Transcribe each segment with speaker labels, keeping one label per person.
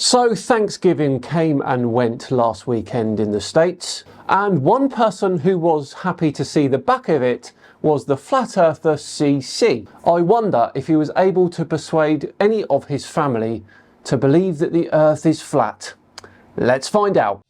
Speaker 1: So Thanksgiving came and went last weekend in the States, and one person who was happy to see the back of it was the flat earther CC. I wonder if he was able to persuade any of his family to believe that the earth is flat. Let's find out.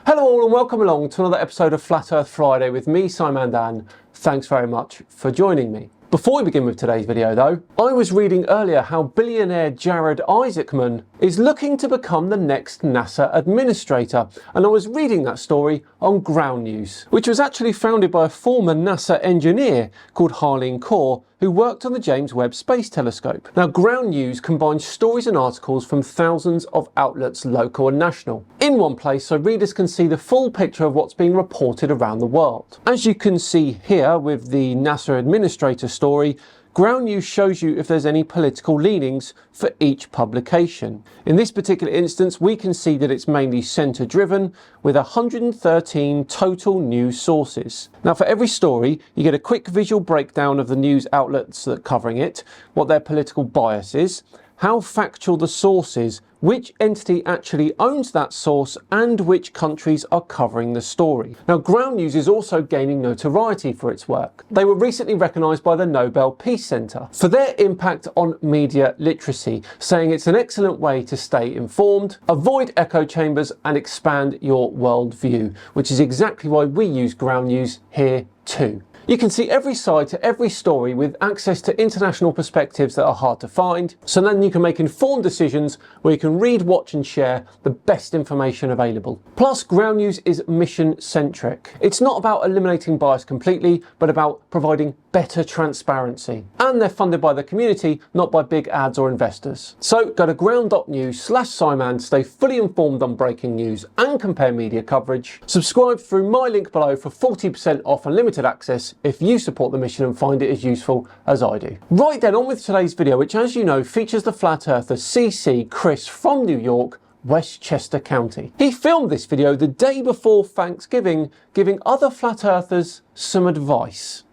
Speaker 1: Hello all and welcome along to another episode of Flat Earth Friday with me, Simon Dan. Thanks very much for joining me. Before we begin with today's video though, I was reading earlier how billionaire Jared Isaacman is looking to become the next NASA administrator, and I was reading that story on Ground News, which was actually founded by a former NASA engineer called Harleen Kaur, who worked on the James Webb Space Telescope. Now, Ground News combines stories and articles from thousands of outlets, local and national, in one place so readers can see the full picture of what's being reported around the world. As you can see here with the NASA administrator story, Ground News shows you if there's any political leanings for each publication. In this particular instance, we can see that it's mainly centre driven with 113 total news sources. Now, for every story, you get a quick visual breakdown of the news outlets that are covering it, what their political bias is, how factual the source is, which entity actually owns that source, and which countries are covering the story. Now, Ground News is also gaining notoriety for its work. They were recently recognised by the Nobel Peace Centre for their impact on media literacy, saying it's an excellent way to stay informed, avoid echo chambers and expand your worldview, which is exactly why we use Ground News here too. You can see every side to every story with access to international perspectives that are hard to find, so then you can make informed decisions where you can read, watch and share the best information available. Plus, Ground News is mission centric. It's not about eliminating bias completely, but about providing better transparency. And they're funded by the community, not by big ads or investors. So go to ground.news/Simon to stay fully informed on breaking news and compare media coverage. Subscribe through my link below for 40% off unlimited access if you support the mission and find it as useful as I do. Right then, on with today's video, which, as you know, features the flat earther CC Chris from New York, Westchester County. He filmed this video the day before Thanksgiving, giving other flat earthers some advice.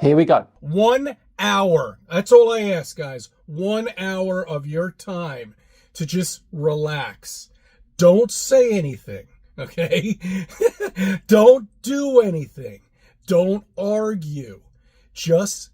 Speaker 1: Here we go.
Speaker 2: 1 hour. That's all I ask, guys. 1 hour of your time to just relax. Don't say anything, okay? Don't do anything. Don't argue. Just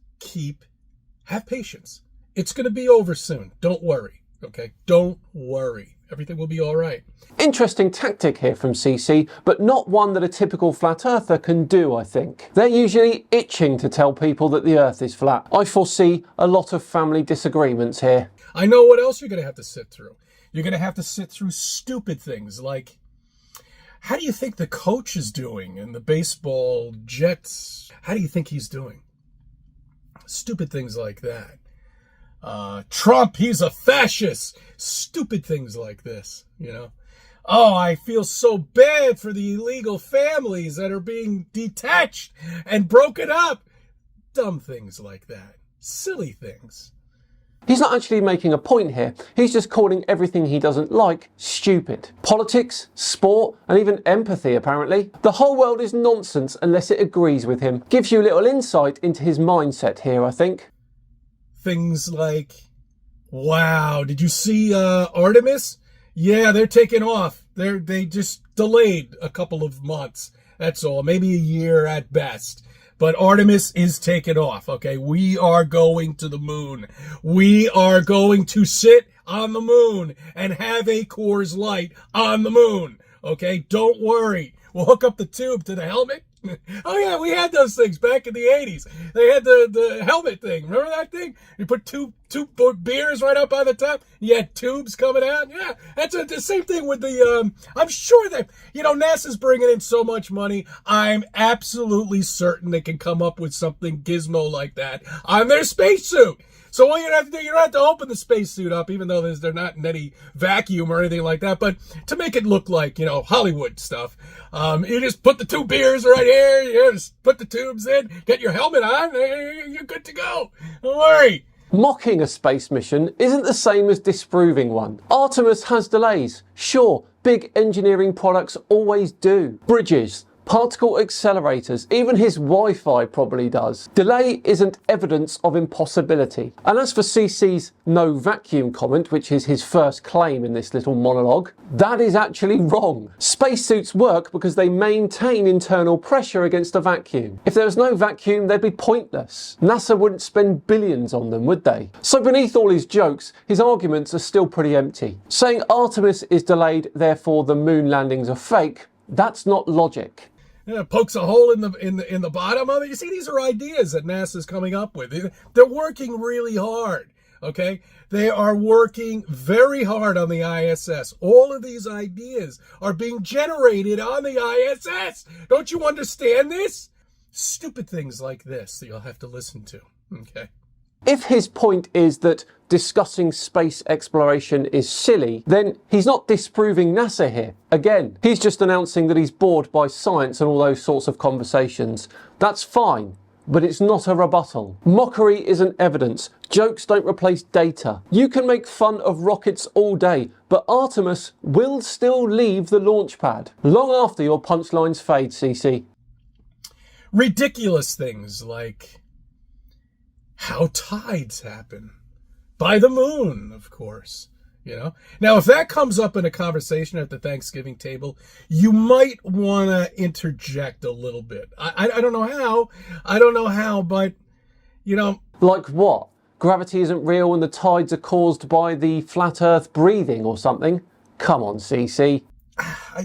Speaker 2: have patience. It's going to be over soon. Don't worry, okay? Don't worry. Everything will be all right.
Speaker 1: Interesting tactic here from CC, but not one that a typical flat earther can do, I think. They're usually itching to tell people that the earth is flat. I foresee a lot of family disagreements here.
Speaker 2: I know what else you're going to have to sit through. You're going to have to sit through stupid things like, how do you think the coach is doing in the baseball Jets? How do you think he's doing? Stupid things like that. Trump, he's a fascist. Stupid things like this, you know. Oh, I feel so bad for the illegal families that are being detached and broken up. Dumb things like that. Silly things.
Speaker 1: He's not actually making a point here, he's just calling everything he doesn't like stupid. Politics, sport, and even empathy apparently. The whole world is nonsense unless it agrees with him. Gives you a little insight into his mindset here, I think.
Speaker 2: Things like, wow, did you see Artemis? Yeah, they're taking off. They just delayed a couple of months. That's all, maybe a year at best. But Artemis is taking off, okay? We are going to the moon. We are going to sit on the moon and have a Coors Light on the moon, okay? Don't worry. We'll hook up the tube to the helmet. Oh yeah, we had those things back in the 80s. They had the helmet thing. Remember that thing? You put two beers right up on the top. You had tubes coming out. Yeah, that's the same thing with the, I'm sure that, you know, NASA's bringing in so much money. I'm absolutely certain they can come up with something gizmo like that on their spacesuit. So all you have to do, you don't have to open the spacesuit up, even though they're not in any vacuum or anything like that. But to make it look like, you know, Hollywood stuff, you just put the two beers right here, you just put the tubes in, get your helmet on, you're good to go. Don't worry.
Speaker 1: Mocking a space mission isn't the same as disproving one. Artemis has delays. Sure, big engineering products always do. Bridges, Particle accelerators, even his Wi-Fi probably does. Delay isn't evidence of impossibility. And as for CC's no vacuum comment, which is his first claim in this little monologue, that is actually wrong. Spacesuits work because they maintain internal pressure against a vacuum. If there was no vacuum, they'd be pointless. NASA wouldn't spend billions on them, would they? So beneath all his jokes, his arguments are still pretty empty. Saying Artemis is delayed, therefore the moon landings are fake, that's not logic.
Speaker 2: Yeah, pokes a hole in the bottom of it. You see, these are ideas that NASA's coming up with. They're working really hard. Okay, they are working very hard on the ISS. All of these ideas are being generated on the ISS. Don't you understand this? Stupid things like this that you'll have to listen to. Okay.
Speaker 1: If his point is that discussing space exploration is silly, then he's not disproving NASA here. Again, he's just announcing that he's bored by science and all those sorts of conversations. That's fine, but it's not a rebuttal. Mockery isn't evidence. Jokes don't replace data. You can make fun of rockets all day, but Artemis will still leave the launch pad long after your punchlines fade, CC.
Speaker 2: Ridiculous things like how tides happen. By the moon, of course. You know? Now, if that comes up in a conversation at the Thanksgiving table, you might want to interject a little bit. I don't know how. I don't know how, but, you know.
Speaker 1: Like what? Gravity isn't real and the tides are caused by the flat Earth breathing or something? Come on, CC.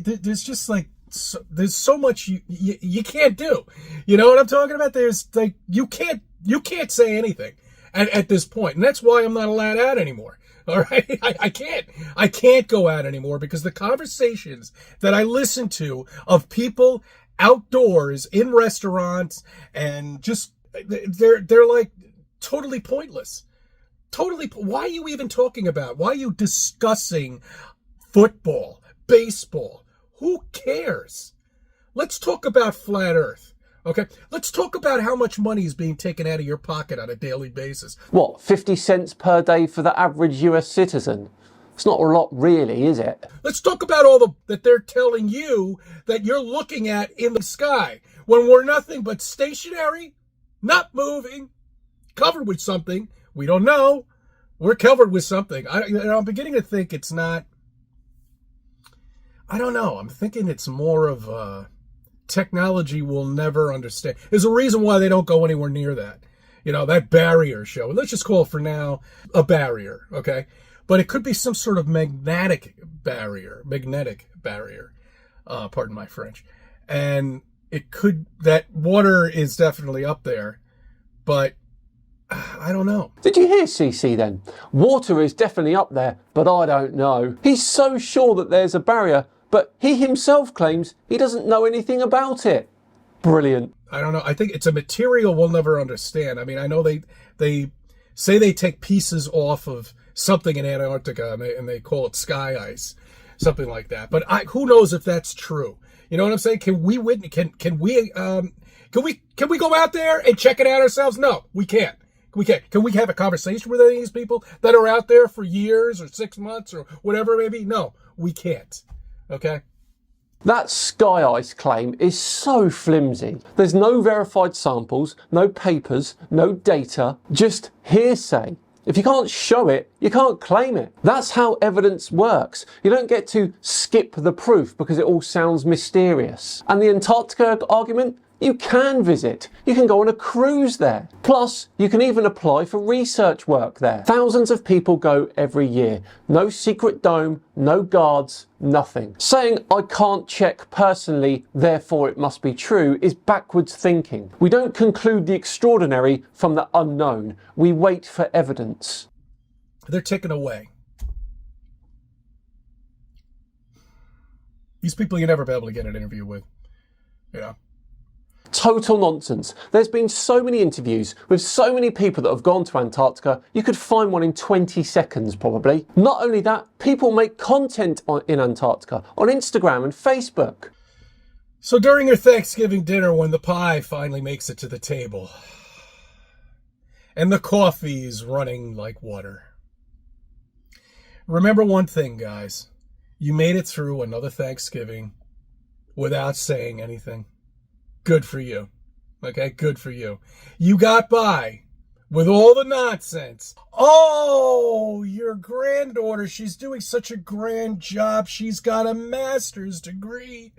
Speaker 2: There's just like, there's so much you can't do. You know what I'm talking about? There's like, you can't say anything at this point. And that's why I'm not allowed out anymore. All right. I can't go out anymore because the conversations that I listen to of people outdoors in restaurants and just, they're like totally pointless. Totally. Why are you even talking about? Why are you discussing football, baseball? Who cares? Let's talk about flat Earth. Okay, let's talk about how much money is being taken out of your pocket on a daily basis.
Speaker 1: What, 50 cents per day for the average US citizen? It's not a lot really, is it?
Speaker 2: Let's talk about all that they're telling you that you're looking at in the sky when we're nothing but stationary, not moving, covered with something. We don't know. We're covered with something. I'm beginning to think it's not. I don't know. I'm thinking it's more of technology we'll never understand. There's a reason why they don't go anywhere near that. You know, that barrier show. Let's just call it for now a barrier, okay? But it could be some sort of magnetic barrier. Pardon my French. And it could, that water is definitely up there, but I don't know.
Speaker 1: Did you hear CC then? Water is definitely up there, but I don't know. He's so sure that there's a barrier, but he himself claims he doesn't know anything about it. Brilliant.
Speaker 2: I don't know. I think it's a material we'll never understand. I mean, I know they say they take pieces off of something in Antarctica and they call it sky ice, something like that. But who knows if that's true? You know what I'm saying? Can we can we go out there and check it out ourselves? No, we can't. We can't. Can we have a conversation with any of these people that are out there for years or 6 months or whatever it may be? No, we can't. Okay?
Speaker 1: That sky ice claim is so flimsy. There's no verified samples, no papers, no data, just hearsay. If you can't show it, you can't claim it. That's how evidence works. You don't get to skip the proof because it all sounds mysterious. And the Antarctica argument? You can visit. You can go on a cruise there. Plus, you can even apply for research work there. Thousands of people go every year. No secret dome, no guards, nothing. Saying I can't check personally, therefore it must be true, is backwards thinking. We don't conclude the extraordinary from the unknown. We wait for evidence.
Speaker 2: They're taken away. These people you'll never be able to get an interview with. You know?
Speaker 1: Total nonsense. There's been so many interviews with so many people that have gone to Antarctica, you could find one in 20 seconds probably. Not only that, people make content in Antarctica on Instagram and Facebook.
Speaker 2: So during your Thanksgiving dinner, when the pie finally makes it to the table and the coffee's running like water, remember one thing, guys. You made it through another Thanksgiving without saying anything. Good for you. Okay, good for you. You got by with all the nonsense. Oh, your granddaughter, she's doing such a grand job. She's got a master's degree.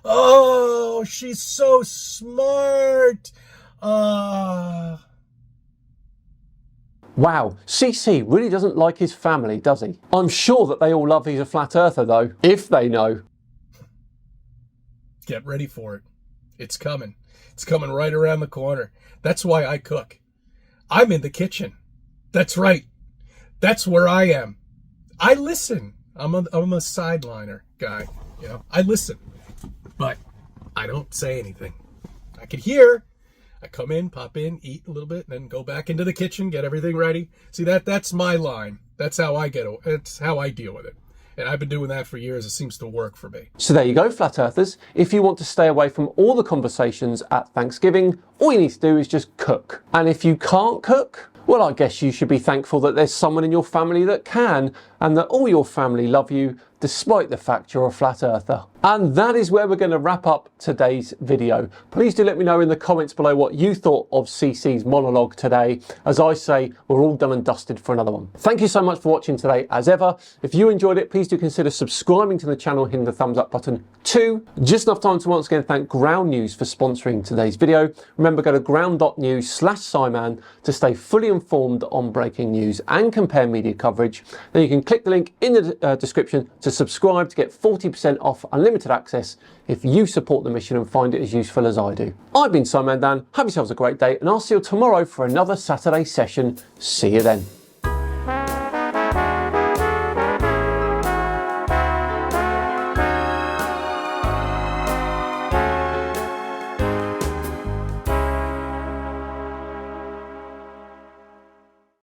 Speaker 2: Oh, she's so smart.
Speaker 1: Wow, CC really doesn't like his family, does he? I'm sure that they all love he's a flat earther though, if they know.
Speaker 2: Get ready for it. It's coming. It's coming right around the corner. That's why I cook. I'm in the kitchen. That's right. That's where I am. I listen. I'm a sideliner guy. You know, I listen, but I don't say anything. I can hear. I come in, pop in, eat a little bit, and then go back into the kitchen, get everything ready. See, that's my line. That's how I that's how I deal with it. And I've been doing that for years. It seems to work for me.
Speaker 1: So there you go, flat earthers. If you want to stay away from all the conversations at Thanksgiving, all you need to do is just cook. And if you can't cook, well, I guess you should be thankful that there's someone in your family that can, and that all your family love you despite the fact you're a flat earther. And that is where we're going to wrap up today's video. Please do let me know in the comments below what you thought of CC's monologue today. As I say, we're all done and dusted for another one. Thank you so much for watching today as ever. If you enjoyed it, please do consider subscribing to the channel, hitting the thumbs up button too. Just enough time to once again thank Ground News for sponsoring today's video. Remember, go to ground.news/Simon to stay fully informed on breaking news and compare media coverage. Then you can click the link in the description to subscribe to get 40% off unlimited access if you support the mission and find it as useful as I do. I've been Simon Dan. Have yourselves a great day, and I'll see you tomorrow for another Saturday session. See you then.